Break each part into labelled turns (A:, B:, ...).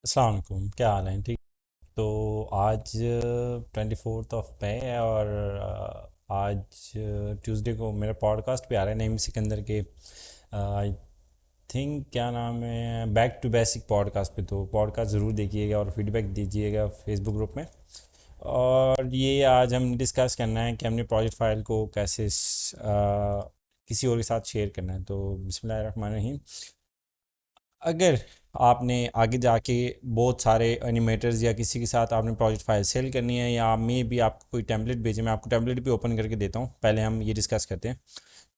A: अस्सलाम वालेकुम, क्या हाल है? ठीक। तो आज 24 मई है और आज ट्यूसडे को मेरा पॉडकास्ट भी आ रहा है नईम सिकंदर के। आई थिंक क्या नाम है, बैक टू बेसिक पॉडकास्ट पे। तो पॉडकास्ट ज़रूर देखिएगा और फीडबैक दीजिएगा फेसबुक ग्रुप में। और ये आज हम डिस्कस करना है कि हमने प्रोजेक्ट फाइल को कैसे किसी और के साथ शेयर करना है। तो बिस्मिल्लाहिर्रहमानिर्रहीम। अगर आपने आगे जाके बहुत सारे एनिमेटर्स या किसी के साथ आपने प्रोजेक्ट फाइल सेल करनी है, या मे भी आपको कोई टेम्पलेट भेजे, मैं आपको टेम्पलेट भी ओपन करके देता हूँ, पहले हम ये डिस्कस करते हैं।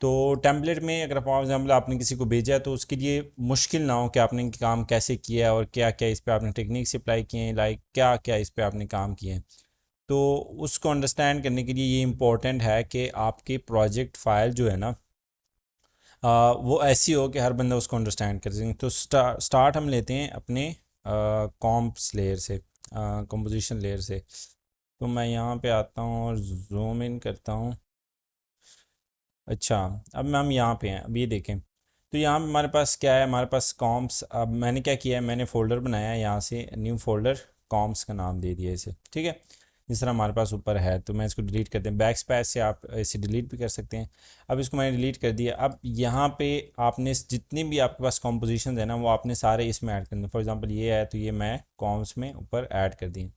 A: तो टेम्पलेट में अगर फॉर एग्जाम्पल आपने किसी को भेजा है तो उसके लिए मुश्किल ना हो कि आपने काम कैसे किया है और क्या क्या इस पर आपने टेक्निक्स अप्लाई किए हैं, लाइक क्या क्या इस पर आपने काम किए हैं। तो उसको अंडरस्टैंड करने के लिए ये इम्पोर्टेंट है कि आपकी प्रोजेक्ट फ़ाइल जो है ना, वो ऐसी हो कि हर बंदा उसको अंडरस्टैंड कर सके। तो स्टार्ट हम लेते हैं अपने कॉम्प्स लेयर से, कंपोजिशन लेयर से। तो मैं यहाँ पे आता हूँ और जूम इन करता हूँ। अच्छा, अब हम यहाँ पे हैं, अब ये देखें। तो यहाँ पे हमारे पास क्या है, हमारे पास कॉम्प्स। अब मैंने क्या किया है, मैंने फ़ोल्डर बनाया है, यहाँ से न्यू फोल्डर, कॉम्प्स का नाम दे दिया इसे। ठीक है, जिस तरह हमारे पास ऊपर है। तो मैं इसको डिलीट करते हैं, बैक स्पैच से आप इसे डिलीट भी कर सकते हैं। अब इसको मैंने डिलीट कर दिया। अब यहाँ पे आपने जितने भी आपके पास कॉम्पोजिशन है ना, वो आपने सारे इसमें ऐड करने। फॉर एग्जांपल ये है, तो ये मैं कॉम्स में ऊपर ऐड कर दिए।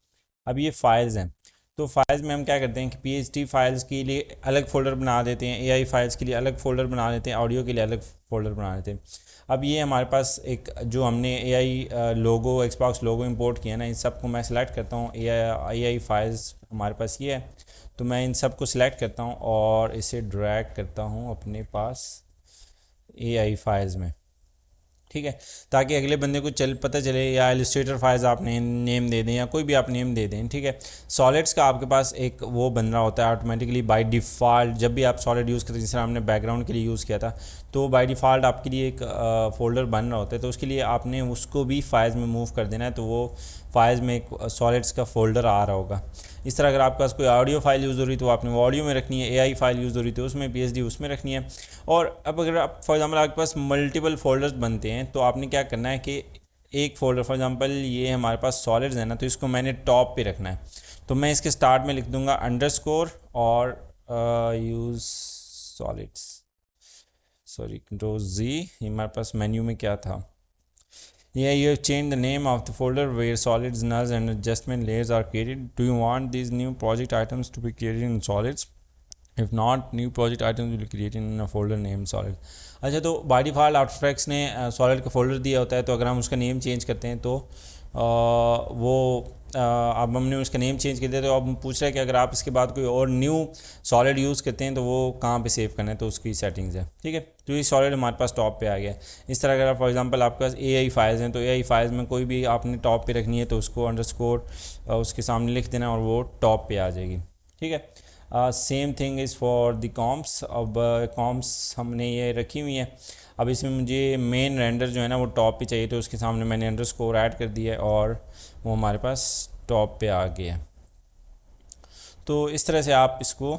A: अब ये फाइल्स हैं। तो फाइल्स में हम क्या करते हैं कि पीएचडी फाइल्स के लिए अलग फ़ोल्डर बना देते हैं, एआई फाइल्स के लिए अलग फ़ोल्डर बना देते हैं, ऑडियो के लिए अलग फ़ोल्डर बना देते हैं। अब ये हमारे पास एक जो हमने एआई लोगो, एक्सबॉक्स लोगो इंपोर्ट किया ना, इन सबको मैं सेलेक्ट करता हूँ। एआई फाइल्स हमारे पास ये है। तो मैं इन सबको सिलेक्ट करता हूँ और इसे ड्रैग करता हूँ अपने पास एआई फाइल्स में। ठीक है, ताकि अगले बंदे को पता चले, या इलस्ट्रेटर फाइल्स आप नेम दे दें या कोई भी आप नेम दे दें। ठीक है, सॉलिड्स का आपके पास एक वो बन रहा होता है ऑटोमेटिकली बाय डिफ़ॉल्ट। जब भी आप सॉलिड यूज़ करते हैं, जिस तरह हमने बैकग्राउंड के लिए यूज़ किया था, तो बाय डिफ़ॉल्ट आपके लिए एक फ़ोल्डर बन रहा होता है। तो उसके लिए आपने उसको भी फाइल्स में मूव कर देना है। तो वो फाइल्स में एक सॉलिड्स का फ़ोल्डर आ रहा होगा। इस तरह अगर आपके पास कोई ऑडियो फाइल यूज़ हो रही तो आपने वो ऑडियो में रखनी है, एआई फाइल यूज़ हो रही तो उसमें, पीएचडी उसमें रखनी है। और अब अगर आप फॉर एग्जांपल आपके पास मल्टीपल फोल्डर्स बनते हैं, तो आपने क्या करना है कि एक फ़ोल्डर, फॉर एग्जांपल ये हमारे पास सॉलिड्स है ना, तो इसको मैंने टॉप पे रखना है। तो मैं इसके स्टार्ट में लिख दूंगा अंडरस्कोर और यूज़ सॉलिड्स, सॉरी कंट्रोल जी। ये हमारे पास मेन्यू में क्या था, yeah, you have changed the name of the folder where solids, nulls and adjustment layers are created. Do you want these new project items to be created in solids? If not, new project items will be created in a folder named solid. अच्छा, तो by default after effects ने solid का folder दिया होता है। तो अगर हम उसका नेम चेंज करते हैं तो वो अब हमने उसका नेम चेंज कर दिया। तो अब पूछ रहा है कि अगर आप इसके बाद कोई और न्यू सॉलिड यूज़ करते हैं तो वो कहाँ पे सेव करना है, तो उसकी सेटिंग्स है। ठीक है, तो ये सॉलिड हमारे पास टॉप पे आ गया। इस तरह अगर फॉर एग्जांपल आपके पास एआई फाइल्स हैं, तो एआई फाइल्स में कोई भी आपने टॉप पे रखनी है तो उसको अंडरस्कोर उसके सामने लिख देना और वो टॉप पे आ जाएगी। ठीक है, same thing is for the comps. अब कॉम्प्स हमने ये रखी हुई है। अब इसमें मुझे मेन रेंडर जो है ना वो टॉप पे चाहिए, तो उसके सामने मैंने अंडरस्कोर ऐड कर दिया है और वो हमारे पास टॉप पे आ गया। तो इस तरह से आप इसको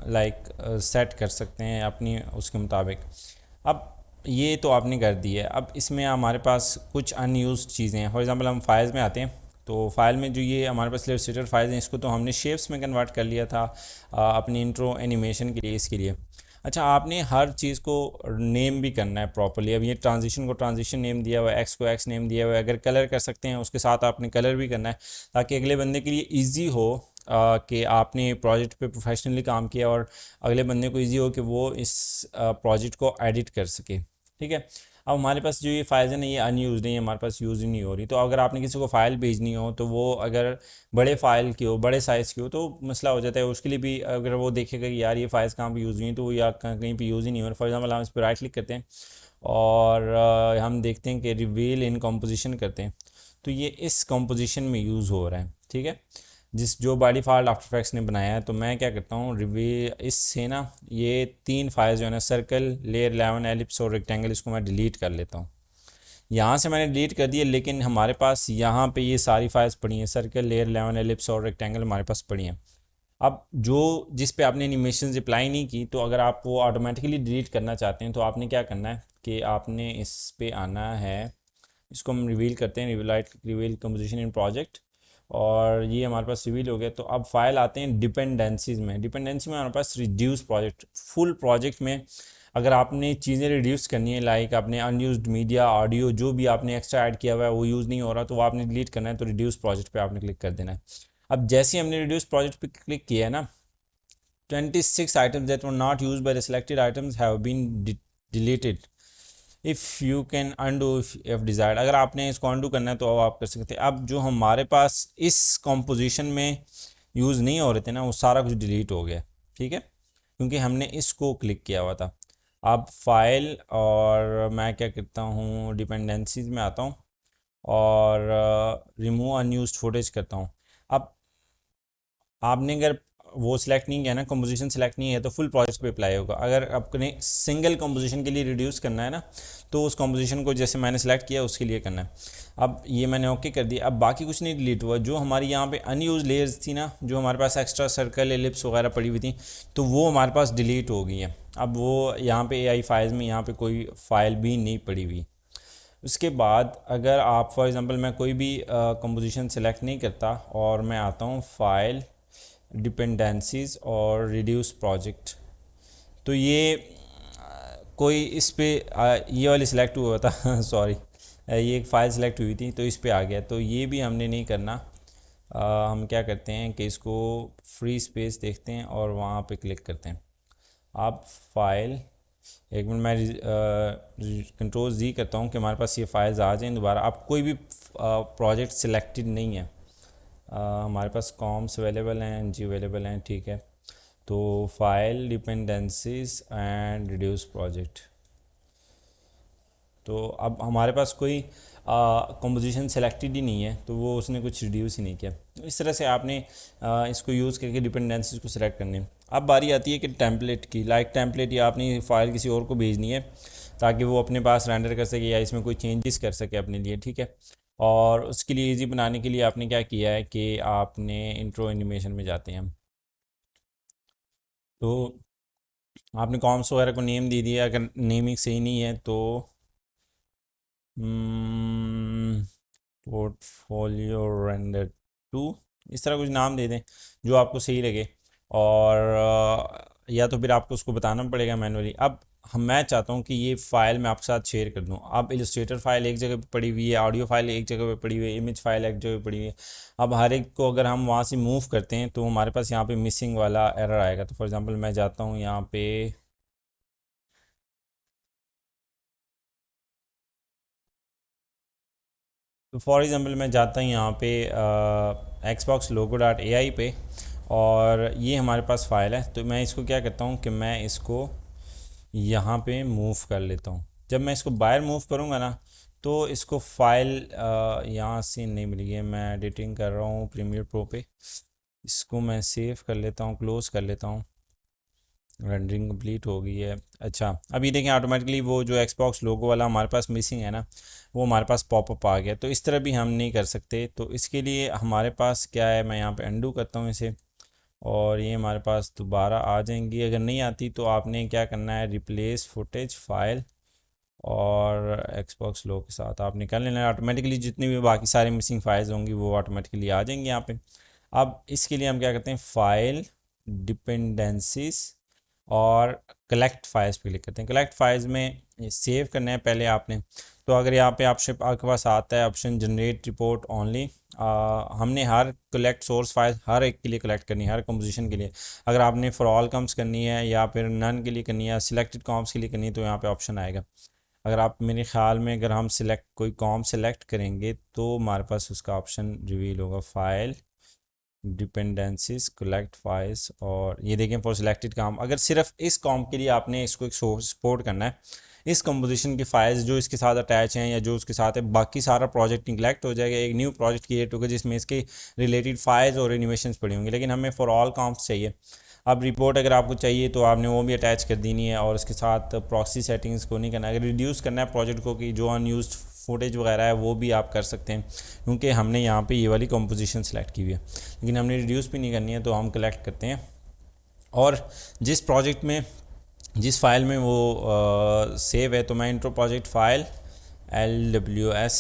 A: लाइक सेट कर सकते हैं अपनी उसके मुताबिक। अब ये तो आपने कर दी है। अब इसमें हमारे पास कुछ अनयूज चीज़ें हैं। फॉर एग्जांपल हम फाइल्स में आते हैं। तो फाइल में जो ये हमारे पास इलस्ट्रेटर फाइल्स हैं, इसको तो हमने शेप्स में कन्वर्ट कर लिया था अपनी इंट्रो एनिमेशन के लिए, इसके लिए। अच्छा, आपने हर चीज़ को नेम भी करना है प्रॉपरली। अब ये ट्रांजिशन को ट्रांजिशन नेम दिया हुआ है, एक्स को एक्स नेम दिया हुआ है। अगर कलर कर सकते हैं उसके साथ आपने कलर भी करना है, ताकि अगले बंदे के लिए ईजी हो कि आपने प्रोजेक्ट पे प्रोफेशनली काम किया और अगले बंदे को ईजी हो कि वो इस प्रोजेक्ट को एडिट कर सके। ठीक है, अब हमारे पास जो ये फाइल्स हैं ना, ये अनयूज नहीं है, हमारे पास यूज़ ही नहीं हो रही। तो अगर आपने किसी को फ़ाइल भेजनी हो, तो वो अगर बड़े फ़ाइल की हो, बड़े साइज़ की हो, तो मसला हो जाता है उसके लिए भी। अगर वो देखेगा कि यार ये फाइल्स कहाँ पे यूज़ हुई हैं, तो वो या कहीं पे यूज़ ही नहीं हो रहा। फॉर एग्जांपल हम इस पर राइट क्लिक करते हैं और हम देखते हैं कि रिवील इन कंपोजिशन करते हैं, तो ये इस कंपोजिशन में यूज़ हो रहा है। ठीक है, जिस जो बाय डिफ़ॉल्ट आफ्टर इफेक्ट्स ने बनाया है। तो मैं क्या करता हूँ, रिवील इससे ना ये तीन फाइल्स जो है ना, सर्कल, लेयर 11, एलिप्स और रेक्टेंगल, इसको मैं डिलीट कर लेता हूँ। यहाँ से मैंने डिलीट कर दिया, लेकिन हमारे पास यहाँ पे ये सारी फाइल्स पड़ी हैं, सर्कल, लेयर 11, एलिप्स और रेक्टेंगल हमारे पास पड़ी हैं। अब जो जिस पे आपने एनिमेशन अप्लाई नहीं की, तो अगर आप वो ऑटोमेटिकली डिलीट करना चाहते हैं, तो आपने क्या करना है कि आपने इस पे आना है इसको हम रिवील करते हैं, रिवील कंपोजिशन इन प्रोजेक्ट, और ये हमारे पास रिवील हो गया। तो अब फाइल आते हैं डिपेंडेंसीज में। डिपेंडेंसी में हमारे पास रिड्यूस प्रोजेक्ट, फुल प्रोजेक्ट में अगर आपने चीज़ें रिड्यूस करनी है, लाइक आपने अनयूज्ड मीडिया, ऑडियो, जो भी आपने एक्स्ट्रा ऐड किया हुआ है वो यूज़ नहीं हो रहा, तो वो आपने डिलीट करना है, तो रिड्यूस प्रोजेक्ट पे आपने क्लिक कर देना है। अब जैसे ही हमने रिड्यूस प्रोजेक्ट पे क्लिक किया है ना, 26 items that were not used by the selected items have been deleted. If you can undo if desired, अगर आपने इसको अनडू करना है तो अब आप कर सकते हैं। अब जो हमारे पास इस कॉम्पोजिशन में यूज़ नहीं हो रहे थे ना, वो सारा कुछ डिलीट हो गया, ठीक है, क्योंकि हमने इसको क्लिक किया हुआ था। अब फाइल, और मैं क्या करता हूँ, डिपेंडेंसीज में आता हूँ और रिमूव अनयूज्ड फुटेज करता हूँ। अब आपने अगर वो सिलेक्ट नहीं किया ना, कंपोजिशन सिलेक्ट नहीं है, तो फुल प्रोजेक्ट पे अप्लाई होगा। अगर आपने सिंगल कंपोजिशन के लिए रिड्यूस करना है ना, तो उस कंपोजिशन को जैसे मैंने सेलेक्ट किया उसके लिए करना है। अब ये मैंने ओके कर दिया। अब बाकी कुछ नहीं डिलीट हुआ। जो हमारी यहाँ पे अनयूज लेयर्स थी ना, जो हमारे पास एक्स्ट्रा सर्कल, एलिप्स वगैरह पड़ी हुई थी, तो वो हमारे पास डिलीट हो गई है। अब वो यहाँ पे AI फाइल्स में यहाँ पे कोई फ़ाइल भी नहीं पड़ी हुई। उसके बाद अगर आप फॉर एग्ज़ाम्पल मैं कोई भी कंपोजिशन सेलेक्ट नहीं करता और मैं आता हूँ फाइल, डिपेंडेंसीज और रिड्यूस प्रोजेक्ट, तो ये कोई इस पे ये वाली सिलेक्ट हुआ था सॉरी, ये एक फ़ाइल सेलेक्ट हुई थी तो इस पे आ गया। तो ये भी हमने नहीं करना। हम क्या करते हैं कि इसको फ्री स्पेस देखते हैं और वहाँ पे क्लिक करते हैं। आप फाइल, एक मिनट मैं कंट्रोल Z करता हूँ कि हमारे पास ये फाइल्स आ जाएं दोबारा। आप कोई भी प्रोजेक्ट सिलेक्टेड नहीं है, हमारे पास कॉम्स अवेलेबल हैं, जी अवेलेबल हैं, ठीक है। तो file, dependencies and reduce project, तो अब हमारे पास कोई कंपोजिशन सेलेक्टेड ही नहीं है, तो वो उसने कुछ रिड्यूस ही नहीं किया। इस तरह से आपने इसको यूज़ करके डिपेंडेंसीज को सिलेक्ट करने। अब बारी आती है कि टेम्पलेट की, लाइक टेम्पलेट या आपने फ़ाइल किसी और को भेजनी है ताकि वो अपने पास रेंडर कर सके या इसमें कोई चेंजेस कर सके अपने लिए, ठीक है। और उसके लिए इजी बनाने के लिए आपने क्या किया है कि आपने इंट्रो एनिमेशन में जाते हैं हम, तो आपने कॉम्स वगैरह को नेम दे दिया। अगर नेमिंग सही नहीं है तो पोर्टफोलियो रेंडर 2, इस तरह कुछ नाम दे दें जो आपको सही लगे, और या तो फिर आपको उसको बताना पड़ेगा मैनुअली। अब मैं चाहता हूँ कि ये फ़ाइल मैं आपके साथ शेयर कर दूँ। अब इलस्ट्रेटर फ़ाइल एक जगह पे पड़ी हुई है, ऑडियो फाइल एक जगह पे पड़ी हुई है, इमेज फाइल एक जगह पे पड़ी हुई है। अब हर एक को अगर हम वहाँ से मूव करते हैं तो हमारे पास यहाँ पे मिसिंग वाला एरर आएगा। तो फॉर एग्ज़ाम्पल मैं जाता हूँ यहाँ पे, तो फॉर एग्ज़ाम्पल मैं जाता हूँ यहाँ पे Xbox लोगो डॉट AI पे, और ये हमारे पास फ़ाइल है। तो मैं इसको क्या करता हूँ कि मैं इसको यहाँ पे मूव कर लेता हूँ। जब मैं इसको बाहर मूव करूँगा ना, तो इसको फ़ाइल यहाँ से नहीं मिलेगी। मैं एडिटिंग कर रहा हूँ प्रीमियर प्रो पे, इसको मैं सेव कर लेता हूँ, क्लोज़ कर लेता हूँ। रेंडरिंग कंप्लीट हो गई है। अच्छा, अभी देखें ऑटोमेटिकली वो जो Xbox लोगो वाला हमारे पास मिसिंग है ना, वो हमारे पास पॉपअप आ गया। तो इस तरह भी हम नहीं कर सकते। तो इसके लिए हमारे पास क्या है, मैं यहाँ पे अंडू करता हूँ इसे, और ये हमारे पास दोबारा आ जाएंगी। अगर नहीं आती तो आपने क्या करना है, रिप्लेस फुटेज फाइल और Xbox लोगो के साथ आपने कर लेना है। ऑटोमेटिकली जितनी भी बाकी सारी मिसिंग फाइल्स होंगी वो ऑटोमेटिकली आ जाएंगी यहाँ पे। अब इसके लिए हम क्या करते हैं, फ़ाइल, डिपेंडेंसीज और कलेक्ट फाइल्स पे क्लिक करते हैं। कलेक्ट फाइल्स में सेव करना है पहले आपने। तो अगर यहाँ पे आपके पास आता है ऑप्शन जनरेट रिपोर्ट ओनली, हमने हर कलेक्ट सोर्स फाइल हर एक के लिए कलेक्ट करनी है, हर कंपोजिशन के लिए। अगर आपने फॉर ऑल कम्स करनी है या फिर नन के लिए करनी है, सिलेक्टेड कॉम्स के लिए करनी है, तो यहाँ पे ऑप्शन आएगा। अगर आप, मेरे ख्याल में अगर हम कोई कॉम सेलेक्ट करेंगे तो हमारे पास उसका ऑप्शन रिवील होगा, फाइल, डिपेंडेंसीज, कलेक्ट फाइल्स, और ये देखें फॉर सिलेक्टेड काम। अगर सिर्फ इस कॉम के लिए आपने इसको एक्सपोर्ट करना है, इस कंपोजिशन की फाइल्स जो इसके साथ अटैच हैं या जो उसके साथ है, बाकी सारा प्रोजेक्ट निगलेक्ट हो जाएगा। एक न्यू प्रोजेक्ट क्रिएट होगा जिसमें इसके रिलेटेड फाइल्स और एनिमेशंस पड़ी होंगी। लेकिन हमें फॉर ऑल कॉम्स चाहिए। अब रिपोर्ट अगर आपको चाहिए तो आपने वो भी अटैच कर देनी है, और उसके साथ प्रॉक्सी सेटिंग्स को नहीं करना। अगर रिड्यूस करना है प्रोजेक्ट को कि जो अनयूज्ड फुटेज वगैरह है वो भी आप कर सकते हैं, क्योंकि हमने यहाँ पे ये वाली कंपोजिशन सेलेक्ट की हुई है। लेकिन हमने रिड्यूस भी नहीं करनी है, तो हम कलेक्ट करते हैं, और जिस प्रोजेक्ट में, जिस फाइल में वो सेव है, तो मैं इंट्रो प्रोजेक्ट फाइल LWS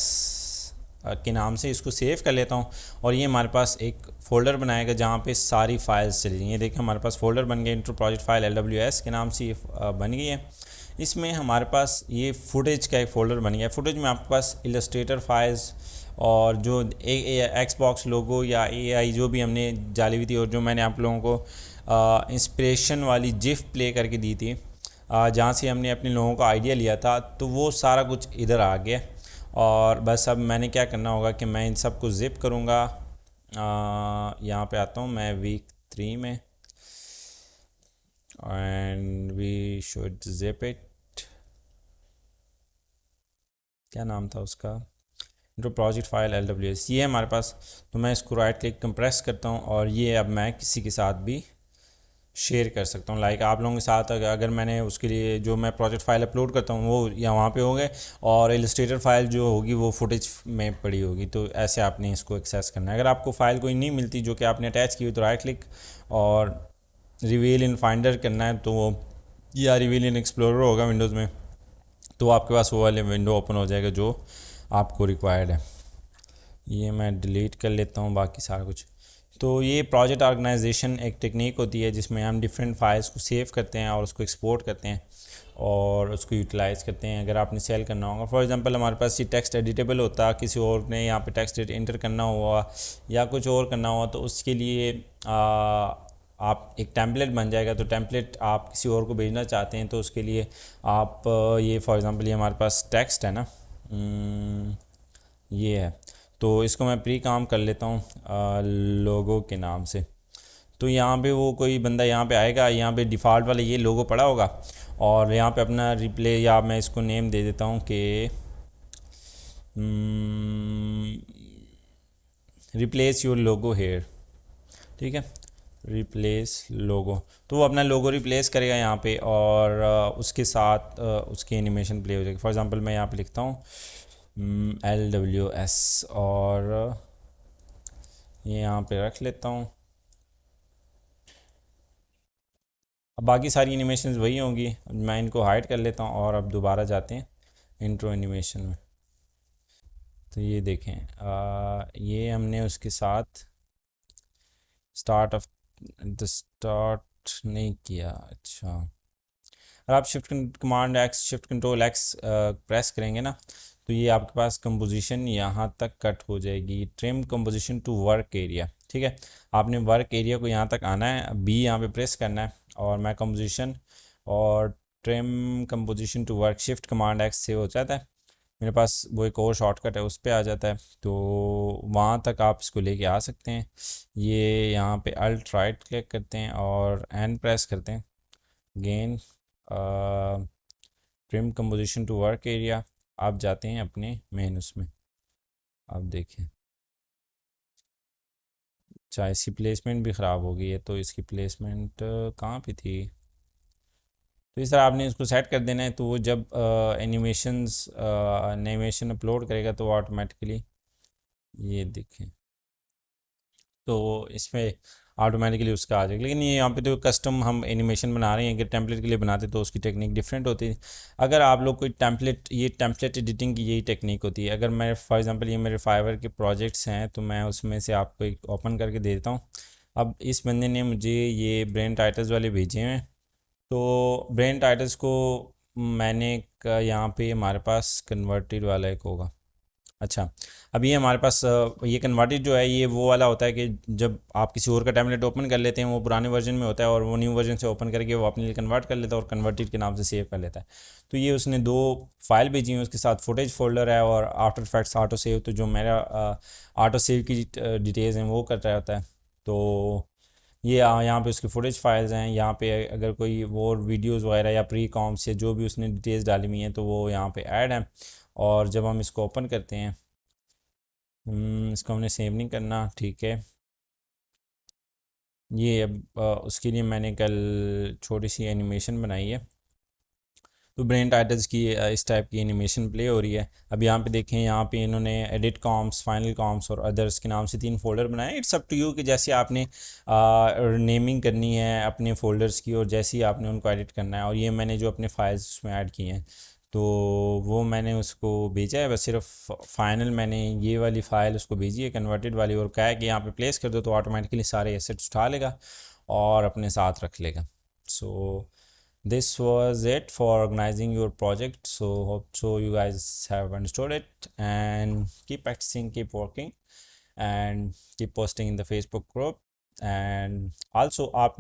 A: के नाम से इसको सेव कर लेता हूँ। और ये हमारे पास एक फ़ोल्डर बनाएगा जहाँ पे सारी फाइल्स चली जाएंगी। ये देखिए हमारे पास फ़ोल्डर बन गया, इंट्रो प्रोजेक्ट फाइल LWS के नाम से ये बन गई है। इसमें हमारे पास ये फुटेज का एक फ़ोल्डर बन गया। फुटेज में आपके पास इलस्ट्रेटर फाइल्स और जो Xbox लोगो या AI जो भी हमने डाली हुई थी, और जो मैंने आप लोगों को इंस्पिरेशन वाली जिफ प्ले करके दी थी, जहाँ से हमने अपने लोगों का आइडिया लिया था, तो वो सारा कुछ इधर आ गया। और बस अब मैंने क्या करना होगा कि मैं इन सब को ज़िप करूँगा। यहाँ पे आता हूँ मैं वीक 3 में, and we should zip it. क्या नाम था उसका, इंट्रो प्रोजेक्ट फाइल LWS, ये है हमारे पास। तो मैं इसको राइट क्लिक कंप्रेस करता हूँ और ये अब मैं किसी के साथ भी शेयर कर सकता हूँ। लाइक आप लोगों के साथ अगर मैंने उसके लिए जो मैं प्रोजेक्ट फाइल अपलोड करता हूँ वो या वहाँ पे होंगे, और इलस्ट्रेटर फाइल जो होगी वो फुटेज में पड़ी होगी। तो ऐसे आपने इसको एक्सेस करना है। अगर आपको फ़ाइल कोई नहीं मिलती जो कि आपने अटैच की हुई, तो राइट क्लिक और रिवील इन फाइंडर करना है, तो या रिवील इन एक्सप्लोरर होगा विंडोज़ में, तो आपके पास वो वाले विंडो ओपन हो जाएगा जो आपको रिक्वायर्ड है। ये मैं डिलीट कर लेता हूँ बाकी सारा कुछ। तो ये प्रोजेक्ट ऑर्गेनाइजेशन एक टेक्निक होती है जिसमें हम डिफरेंट फाइल्स को सेव करते हैं और उसको एक्सपोर्ट करते हैं और उसको यूटिलाइज़ करते हैं। अगर आपने सेल करना होगा, फॉर एग्जांपल हमारे पास ये टेक्स्ट एडिटेबल होता, किसी और ने यहाँ पे टेक्स्ट इंटर करना हुआ या कुछ और करना हुआ, तो उसके लिए आप एक टेम्पलेट बन जाएगा। तो टेम्पलेट आप किसी और को भेजना चाहते हैं तो उसके लिए आप ये फॉर एग्ज़ाम्पल ये हमारे पास टेक्स्ट है ना, ये है, तो इसको मैं प्री काम कर लेता हूँ लोगो के नाम से। तो यहाँ पे वो कोई बंदा यहाँ पे आएगा, यहाँ पे डिफ़ॉल्ट वाला ये लोगो पड़ा होगा, और यहाँ पे अपना रिप्ले, या मैं इसको नेम दे देता हूँ कि रिप्लेस योर लोगो हेयर, ठीक है, रिप्लेस लोगो। तो वो अपना लोगो रिप्लेस करेगा यहाँ पे, और उसके साथ उसकी एनिमेशन प्ले हो जाएगी। फॉर एग्ज़ाम्पल मैं यहाँ पे लिखता हूँ LWS, और ये यहाँ पे रख लेता हूँ। अब बाकी सारी एनिमेशन वही होंगी, मैं इनको हाइड कर लेता हूँ और अब दोबारा जाते हैं इंट्रो एनिमेशन में। तो ये देखें, ये हमने उसके साथ स्टार्ट ऑफ द स्टार्ट नहीं किया। अच्छा, अगर आप शिफ्ट कंट्रोल एक्स प्रेस करेंगे ना, तो ये आपके पास कंपोजिशन यहाँ तक कट हो जाएगी। Trim composition to work area, ठीक है, आपने वर्क एरिया को यहाँ तक आना है, बी यहाँ पे प्रेस करना है, और मैं कंपोजिशन और trim composition to work shift command X से हो जाता है। मेरे पास वो एक और शॉर्टकट है, उस पर आ जाता है, तो वहाँ तक आप इसको लेके आ सकते हैं। ये यहाँ पे अल्ट राइट क्लिक करते हैं और एन प्रेस करते हैं, again trim composition to work area. आप जाते हैं अपने मेन उसमें, आप देखें, चाहे इसकी प्लेसमेंट भी ख़राब हो गई है, तो इसकी प्लेसमेंट कहाँ पे थी। तो इस तरह आपने इसको सेट कर देना है, तो वो जब एनिमेशन अपलोड करेगा तो ऑटोमेटिकली ये देखें, तो इसमें ऑटोमेटिकली उसका आ जाएगा। लेकिन ये यहाँ पे तो कस्टम हम एनिमेशन बना रहे हैं, अगर टेम्पलेट के लिए बनाते तो उसकी टेक्निक डिफरेंट होती है। अगर आप लोग कोई टेम्पलेट, ये टेम्पलेट एडिटिंग की यही टेक्निक होती है। अगर मैं फॉर एग्जांपल ये मेरे फाइवर के प्रोजेक्ट्स हैं, तो मैं उसमें से आपको एक ओपन करके दे देता हूँ। अब इस बंदे ने मुझे ये ब्रेन टाइटल्स वाले भेजे हैं, तो ब्रेन टाइटल्स को मैंने यहाँ पे हमारे पास कन्वर्टेड वाला एक होगा। अच्छा, अब ये हमारे पास ये कन्वर्टेड जो है, ये वो वाला होता है कि जब आप किसी और का टेम्पलेट ओपन कर लेते हैं, वो पुराने वर्जन में होता है और वो न्यू वर्जन से ओपन करके वो अपने लिए कन्वर्ट कर लेता है और कन्वर्टेड के नाम से सेव कर लेता है। तो ये उसने दो फाइल भेजी हैं, उसके साथ फुटेज फोल्डर है और आफ्टर इफेक्ट्स ऑटो सेव, तो जो मेरा ऑटो सेव की डिटेल्स हैं वो कर रहा होता है। तो ये यहाँ पे उसकी फुटेज फाइल्स हैं। यहाँ पे अगर कोई वो वीडियोस वगैरह या प्री कॉम्स या जो भी उसने डिटेल्स डाली हुई हैं, तो वो यहाँ पे ऐड हैं। और जब हम इसको ओपन करते हैं, इसको हमने सेव नहीं करना, ठीक है। ये अब उसके लिए मैंने कल छोटी सी एनिमेशन बनाई है, तो ब्रेन टाइटल्स की इस टाइप की एनिमेशन प्ले हो रही है। अब यहाँ पे देखें, यहाँ पे इन्होंने एडिट कॉम्स, फाइनल कॉम्स और अदर्स के नाम से 3 फोल्डर बनाए। इट्स अप टू यू कि जैसे आपने नेमिंग करनी है अपने फ़ोल्डर्स की, और जैसे ही आपने उनको एडिट करना है। और ये मैंने जो अपने फाइल्स उसमें ऐड किए हैं, तो वो मैंने उसको भेजा है, बस सिर्फ फाइनल मैंने ये वाली फ़ाइल उसको भेजी है कन्वर्टेड वाली, और कहा है कि यहाँ पे प्लेस कर दो तो ऑटोमेटिकली सारे एसेट्स उठा लेगा और अपने साथ रख लेगा। सो this was it for organizing your project, so hope so you guys have understood it, and keep practicing, keep working, and keep posting in the Facebook group. And also आप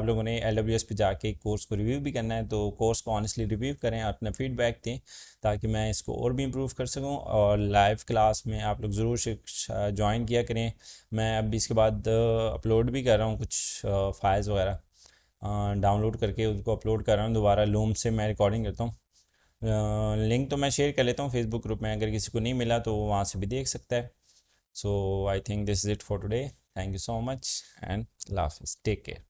A: लोगों ने LWS पे जाके कोर्स को review भी करना है, तो कोर्स को ऑनेस्टली रिव्यू करें, अपना फीडबैक दें ताकि मैं इसको और भी इम्प्रूव कर सकूं, और लाइव क्लास में आप लोग ज़रूर ज्वाइन किया करें। मैं अभी इसके बाद अपलोड भी कर रहा हूँ कुछ फाइल्स वगैरह डाउनलोड करके उसको अपलोड कर रहा हूँ दोबारा, लूम से मैं रिकॉर्डिंग करता हूँ। लिंक तो मैं शेयर कर लेता हूँ फेसबुक ग्रुप में, अगर किसी को नहीं मिला तो वहाँ से भी देख सकता है। So I think this is it for today, thank you so much and अल्लाह हाफिज़, टेक केयर।